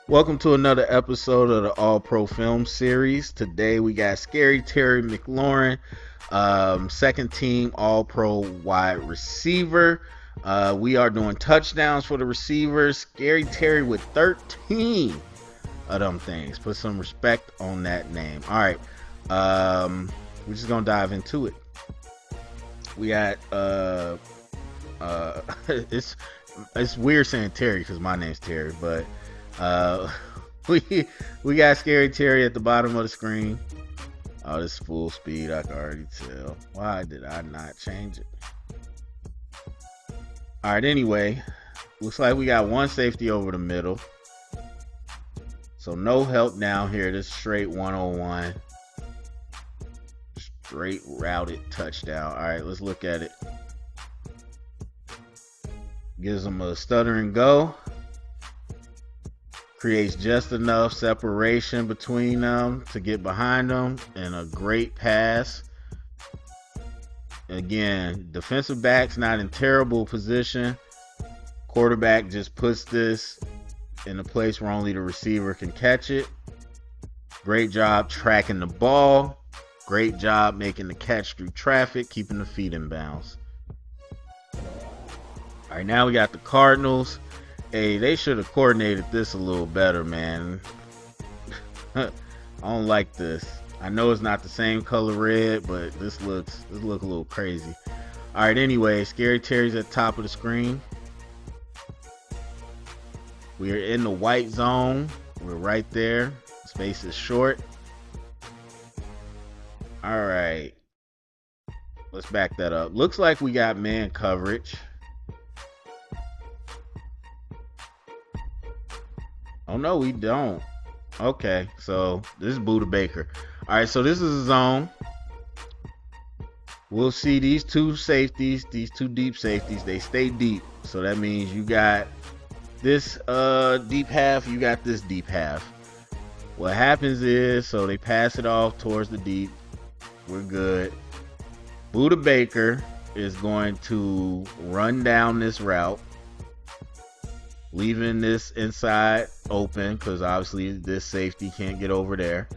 Welcome to another episode of the All Pro Film Series. Today we got Scary Terry McLaurin, second team All Pro wide receiver. We are doing touchdowns for the receivers. Scary Terry with 13 of them things. Put some respect on that name. All right, we're just gonna dive into it. We got it's weird saying Terry because my name's Terry, but uh, we got Scary Terry at the bottom of the screen. Oh, this is full speed. I can already tell. Why did I not change it? All right. Anyway, looks like we got one safety over the middle. So no help down here. This straight 101. Straight routed touchdown. All right, let's look at it. Gives them a stutter and go. Creates just enough separation between them to get behind them, and a great pass. Again, defensive back's not in terrible position. Quarterback just puts this in a place where only the receiver can catch it. Great job tracking the ball. Great job making the catch through traffic, keeping the feet in bounds. All right, now we got the Cardinals. Hey, they should have coordinated this a little better, man. I don't like this. I know it's not the same color red, but this look a little crazy. All right, anyway, Scary Terry's at the top of the screen. We are in the white zone. We're right there. Space is short. All right. Let's back that up. Looks like we got man coverage. Oh, no, we don't. Okay, so this is Buda Baker. All right, so this is a zone. We'll see these two safeties, these two deep safeties. They stay deep. So that means you got this deep half, you got this deep half. What happens is, so they pass it off towards the deep. We're good. Buda Baker is going to run down this route, leaving this inside open because obviously this safety can't get over there.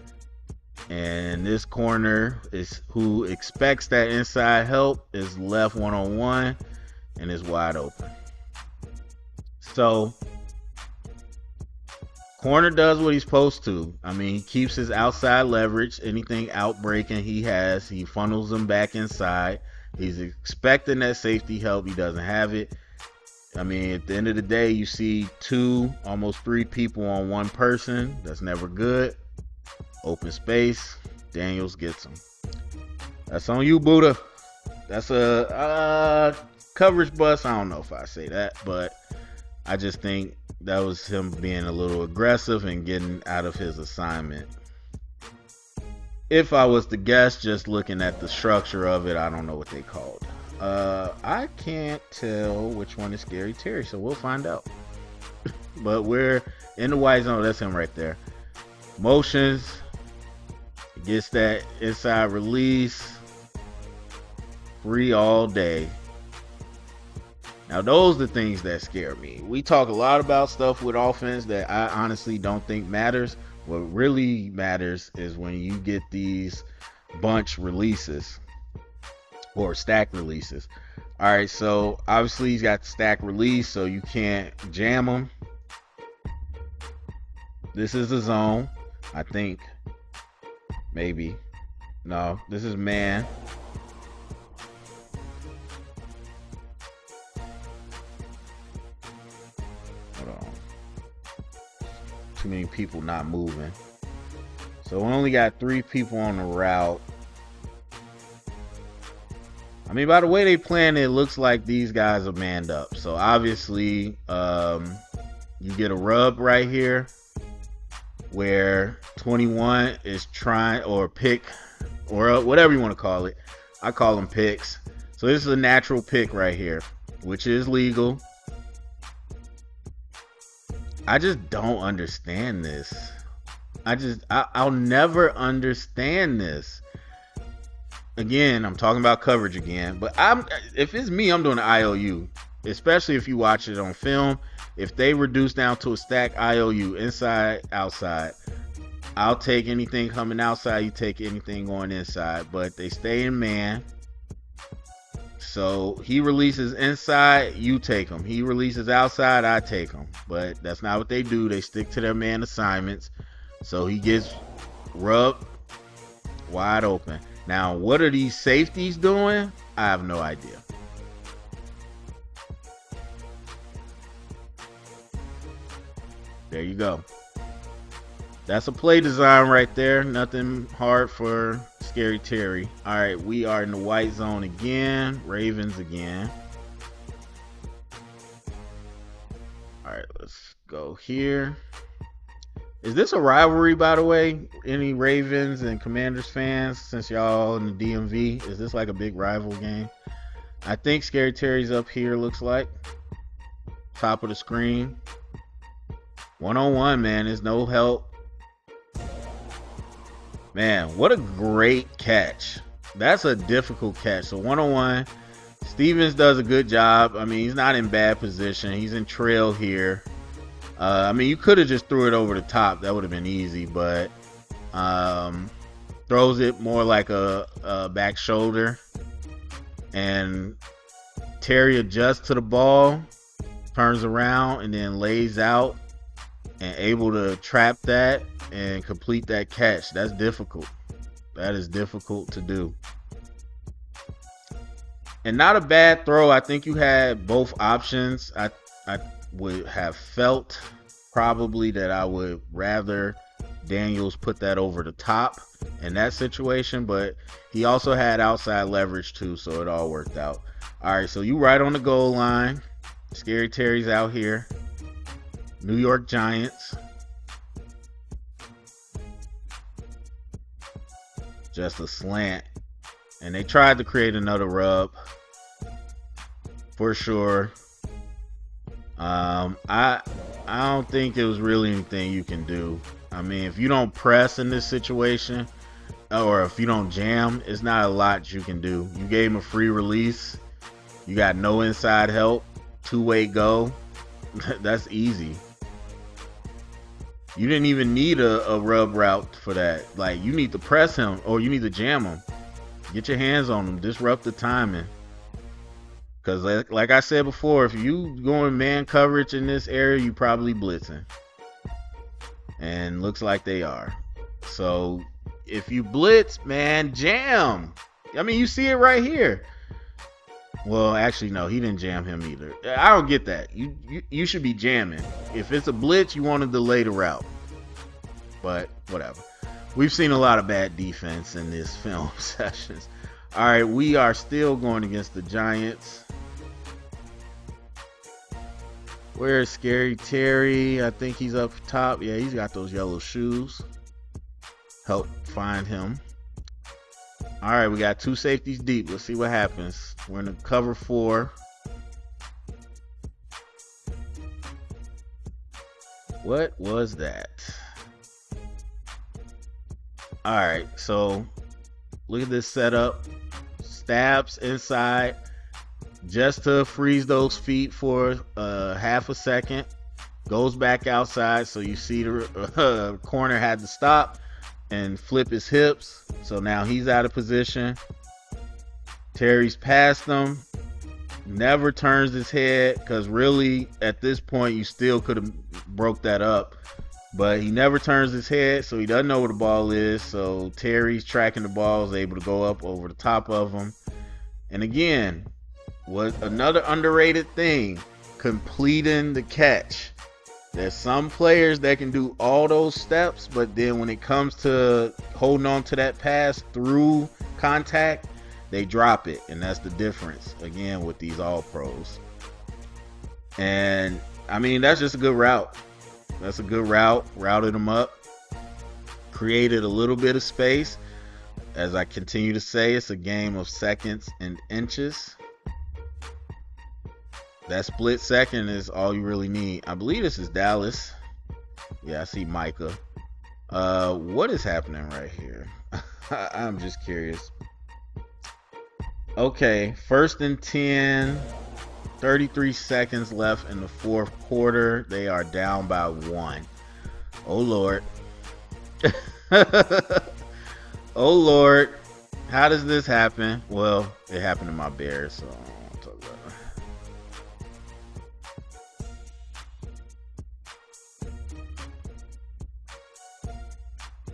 And this corner is who expects that inside help is left one-on-one and is wide open. So corner does what he's supposed to. I mean, he keeps his outside leverage. Anything outbreaking he has, he funnels them back inside. He's expecting that safety help. He doesn't have it. I mean, at the end of the day, you see two, almost three people on one person. That's never good. Open space. Daniels gets him. That's on you, Buddha. That's a coverage bust. I don't know if I say that, but I just think that was him being a little aggressive and getting out of his assignment. If I was to guess, just looking at the structure of it, I don't know what they called. I can't tell which one is Scary Terry, so we'll find out. But we're in the white zone. That's him right there. Motions. Gets that inside release. Free all day. Now, those are the things that scare me. We talk a lot about stuff with offense that I honestly don't think matters. What really matters is when you get these bunch releases or stack releases. All right, so obviously he's got the stack release, so you can't jam him. This is the zone, I think. Maybe. No, this is man. Hold on. Too many people not moving. So we only got 3 people on the route. I mean, by the way they playing, it looks like these guys are manned up. So obviously, you get a rub right here where 21 is trying, or pick, or whatever you want to call it. I call them picks. So this is a natural pick right here, which is legal. I just don't understand this. I'll never understand this. Again, I'm talking about coverage again, but if it's me, I'm doing an IOU, especially if you watch it on film. If they reduce down to a stack IOU, inside, outside, I'll take anything coming outside. You take anything going inside. But they stay in man. So he releases inside, you take him. He releases outside, I take him. But that's not what they do. They stick to their man assignments. So he gets rubbed wide open. Now, what are these safeties doing? I have no idea. There you go. That's a play design right there. Nothing hard for Scary Terry. All right, we are in the white zone again. Ravens again. All right, let's go here. Is this a rivalry, by the way? Any Ravens and Commanders fans, since y'all in the DMV? Is this like a big rival game? I think Scary Terry's up here, looks like. Top of the screen. One-on-one, man. There's no help. Man, what a great catch. That's a difficult catch. So one-on-one, Stevens does a good job. I mean, he's not in bad position. He's in trail here. I mean, you could have just threw it over the top. That would have been easy, but throws it more like a back shoulder. And Terry adjusts to the ball, turns around, and then lays out and able to trap that and complete that catch. That's difficult. That is difficult to do. And not a bad throw. I think you had both options. I would have felt probably that I would rather Daniels put that over the top in that situation, but he also had outside leverage too, so it all worked out. All right, so you right on the goal line. Scary Terry's out here. New York Giants. Just a slant. And they tried to create another rub. For sure. I don't think it was really anything you can do. I mean, if you don't press in this situation, or if you don't jam, it's not a lot you can do. You gave him a free release. You got no inside help. Two-way go. That's easy. You didn't even need a rub route for that. Like, you need to press him or you need to jam him. Get your hands on him. Disrupt the timing. Because like I said before, if you going man coverage in this area, you probably blitzing. And looks like they are. So if you blitz, man, jam. I mean, you see it right here. Well, actually, no, he didn't jam him either. I don't get that. You should be jamming. If it's a blitz, you want to delay the route. But whatever. We've seen a lot of bad defense in this film sessions. All right, we are still going against the Giants. Where's Scary Terry? I think he's up top. Yeah, he's got those yellow shoes. Help find him. All right, we got two safeties deep. Let's see what happens. We're in the cover 4. What was that? All right, so look at this setup. Stabs inside just to freeze those feet for half a second. Goes back outside, so you see the corner had to stop and flip his hips. So now he's out of position. Terry's past him. Never turns his head, because really at this point you still could have broke that up. But he never turns his head, so he doesn't know where the ball is. So Terry's tracking the ball, is able to go up over the top of him. And again, what another underrated thing, completing the catch. There's some players that can do all those steps, but then when it comes to holding on to that pass through contact, they drop it. And that's the difference, again, with these all-pros. And, I mean, that's just a good route. That's a good route. Routed them up. Created a little bit of space. As I continue to say, it's a game of seconds and inches. That split second is all you really need. I believe this is Dallas. Yeah, I see Micah. What is happening right here? I'm just curious. Okay, 1st and 10. 33 seconds left in the fourth quarter. They are down by 1. Oh Lord. Oh Lord. How does this happen? Well, it happened to my Bears, so I don't want to talk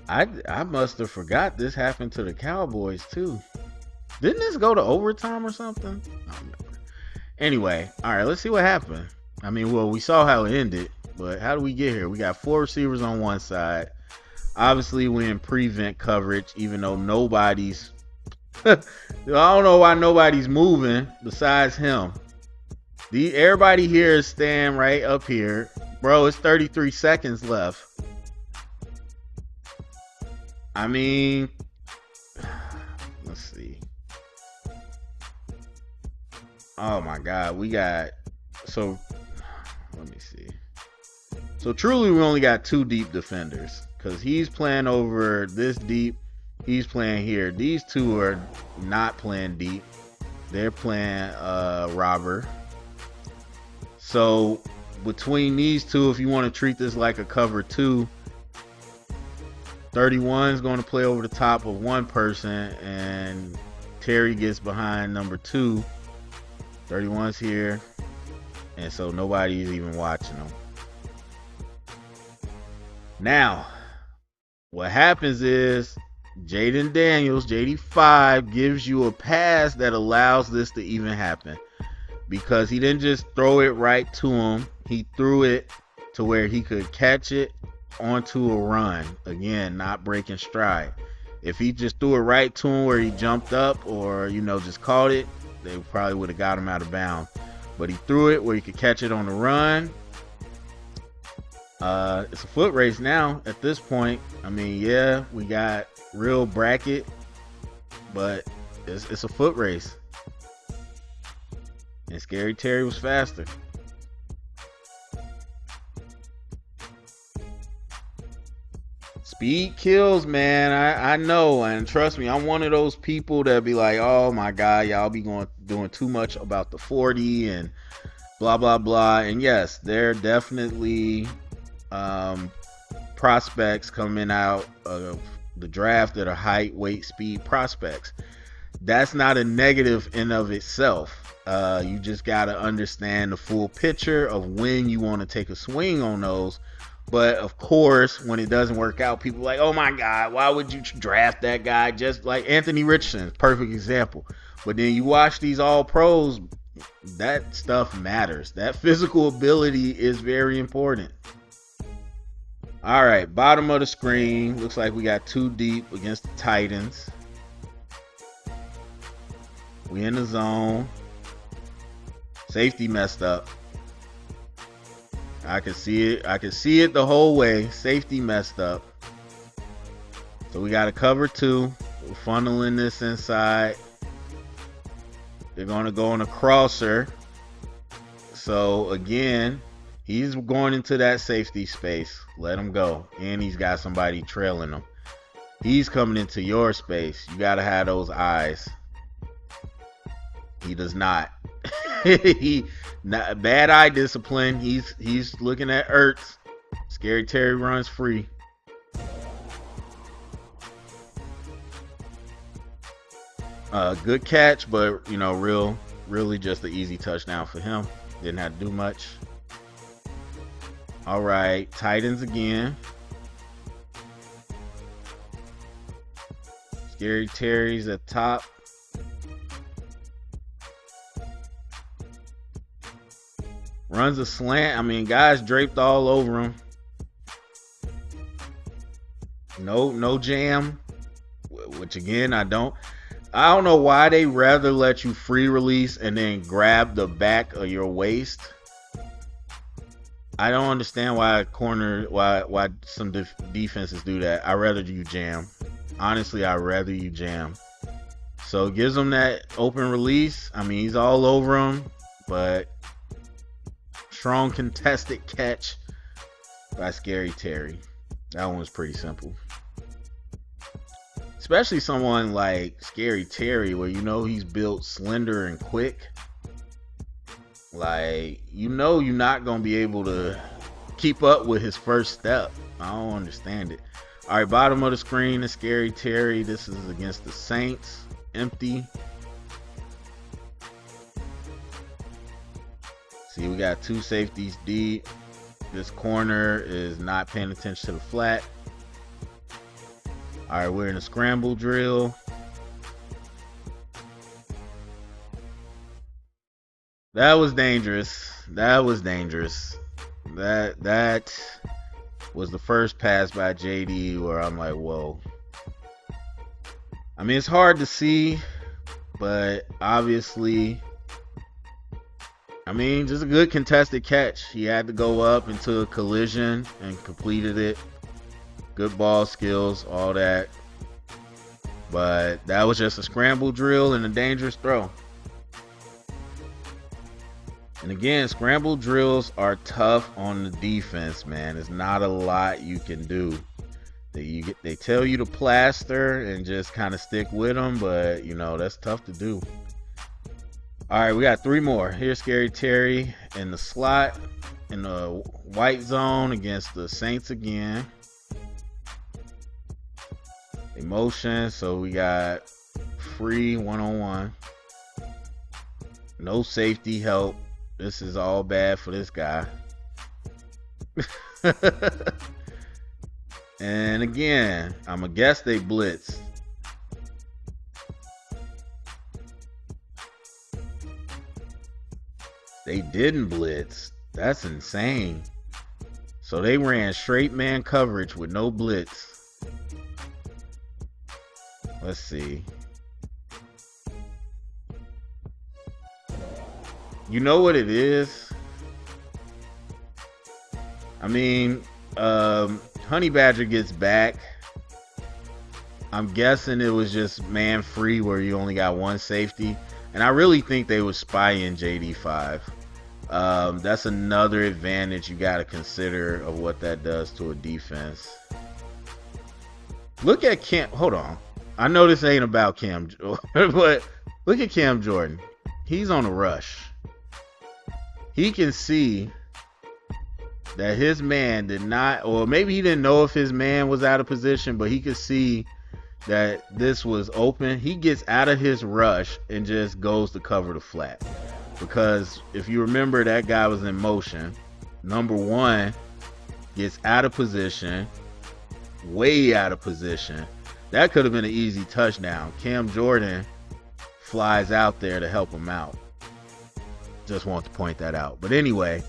about it. I must have forgot this happened to the Cowboys too. Didn't this go to overtime or something? I don't remember. Anyway, all right, let's see what happened. I mean, well, we saw how it ended, but how do we get here? We got 4 receivers on one side. Obviously, we're in prevent coverage, even though nobody's. I don't know why nobody's moving besides him. Everybody here is staying right up here. Bro, it's 33 seconds left. I mean, let's see. Oh my God, we got. So, let me see. So, truly, we only got 2 deep defenders. Because he's playing over this deep. He's playing here. These 2 are not playing deep. They're playing robber. So between these 2, if you want to treat this like a cover 2, 31 is going to play over the top of one person, and Terry gets behind number 2. 31's here, and so nobody's even watching them. Now, what happens is Jaden Daniels, JD5, gives you a pass that allows this to even happen. Because he didn't just throw it right to him. He threw it to where he could catch it onto a run. Again, not breaking stride. If he just threw it right to him where he jumped up or, just caught it, they probably would have got him out of bounds. But he threw it where he could catch it on the run. It's a foot race now at this point. I mean, yeah, we got real bracket, but it's a foot race. And Scary Terry was faster. Speed kills, man. I know, and trust me, I'm one of those people that be like, oh my God, y'all be doing too much about the 40 and blah blah blah. And yes, there are definitely prospects coming out of the draft that are height, weight, speed prospects. That's not a negative in of itself. You just got to understand the full picture of when you want to take a swing on those. But of course, when it doesn't work out, people are like, oh my God, why would you draft that guy? Just like Anthony Richardson, perfect example. But then you watch these all pros, that stuff matters. That physical ability is very important. All right, bottom of the screen. Looks like we got 2 deep against the Titans. We in the zone. Safety messed up. I can see it. I can see it the whole way. Safety messed up. So we got to cover 2. We're funneling this inside. They're going to go on a crosser. So again, he's going into that safety space. Let him go. And he's got somebody trailing him. He's coming into your space. You got to have those eyes. He does not. Bad eye discipline. He's looking at Ertz. Scary Terry runs free. Good catch, but really just an easy touchdown for him. Didn't have to do much. All right, Titans again. Scary Terry's at top. Runs a slant. I mean, guys draped all over him. No jam. Which again, I don't know why they rather let you free release and then grab the back of your waist. I don't understand why some defenses do that. I'd rather you jam. Honestly, I'd rather you jam. So it gives him that open release. I mean, he's all over him, but strong contested catch by Scary Terry. That one was pretty simple. Especially someone like Scary Terry, where he's built slender and quick. Like, you're not gonna be able to keep up with his first step. I don't understand it. All right, bottom of the screen is Scary Terry. This is against the Saints. Empty. See, we got two safeties deep. This corner is not paying attention to the flat. All right, we're in a scramble drill. That was dangerous. That was dangerous. That was the first pass by JD where I'm like, whoa. I mean, it's hard to see, but obviously, I mean, just a good contested catch. He had to go up into a collision and completed it. Good ball skills, all that. But that was just a scramble drill and a dangerous throw. And again, scramble drills are tough on the defense, man. There's not a lot you can do. They tell you to plaster and just kind of stick with them, but that's tough to do. All right, we got three more. Here's Scary Terry in the slot in the white zone against the Saints again. Emotion, so we got free one-on-one. No safety help. This is all bad for this guy. And again, I'm going to guess they blitzed. They didn't blitz. That's insane. So they ran straight man coverage with no blitz. Let's see. You know what it is? I mean, Honey Badger gets back. I'm guessing it was just man free where you only got one safety. And I really think they was spying JD5. That's another advantage you got to consider of what that does to a defense. Look at Cam. Hold on. I know this ain't about Cam, but look at Cam Jordan. He's on a rush. He can see that his man did not, or maybe he didn't know if his man was out of position, but he could see that this was open. He gets out of his rush and just goes to cover the flat. Because if you remember, that guy was in motion. Number one gets out of position, way out of position. That could have been an easy touchdown. Cam Jordan flies out there to help him out. Just want to point that out. But anyway,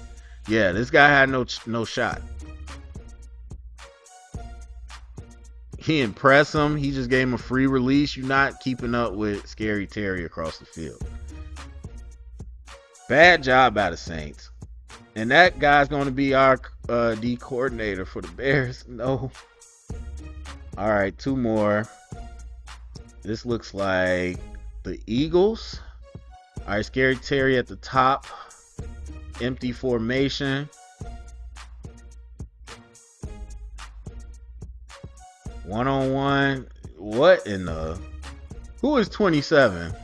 yeah, this guy had no shot. He impressed him. He just gave him a free release. You're not keeping up with Scary Terry across the field. Bad job by the Saints. And that guy's going to be our D coordinator for the Bears. No. All right, two more. This looks like the Eagles. All right, Scary Terry at the top. Empty formation. One-on-one. What in the... Who is 27?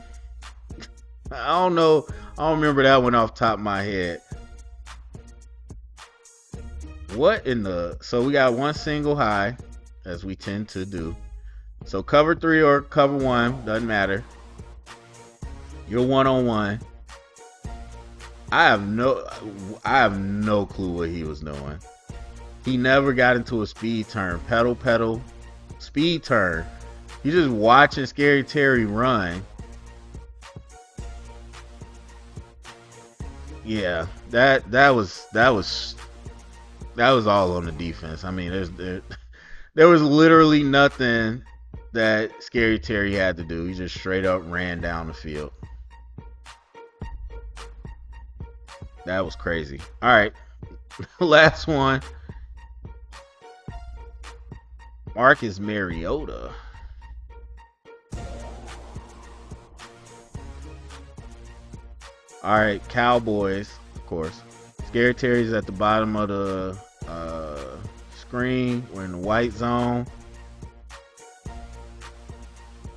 I don't know. I don't remember that one off the top of my head. What in the... So we got one single high, as we tend to do. So cover 3 or cover 1, doesn't matter. You're one-on-one. I have no clue what he was doing. He never got into a speed turn. Pedal, speed turn. He's just watching Scary Terry run. Yeah, that was all on the defense. I mean, there was literally nothing that Scary Terry had to do. He just straight up ran down the field. That was crazy. All right, last one. Marcus Mariota. All right, Cowboys, of course. Scary Terry's at the bottom of the screen. We're in the white zone.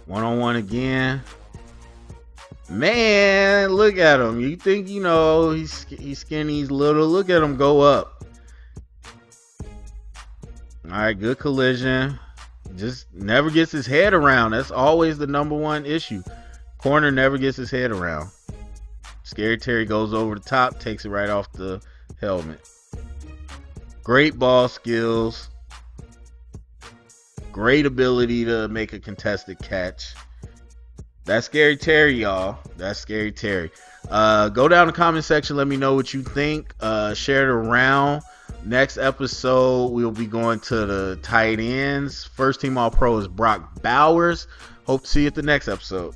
One-on-one again. Man, look at him. You think, he's skinny, he's little. Look at him go up. All right, good collision. Just never gets his head around. That's always the number one issue. Corner never gets his head around. Scary Terry goes over the top, takes it right off the helmet. Great ball skills. Great ability to make a contested catch. That's Scary Terry, y'all. That's Scary Terry. Go down in the comment section. Let me know what you think. Share it around. Next episode, we'll be going to the tight ends. First team All-Pro is Brock Bowers. Hope to see you at the next episode.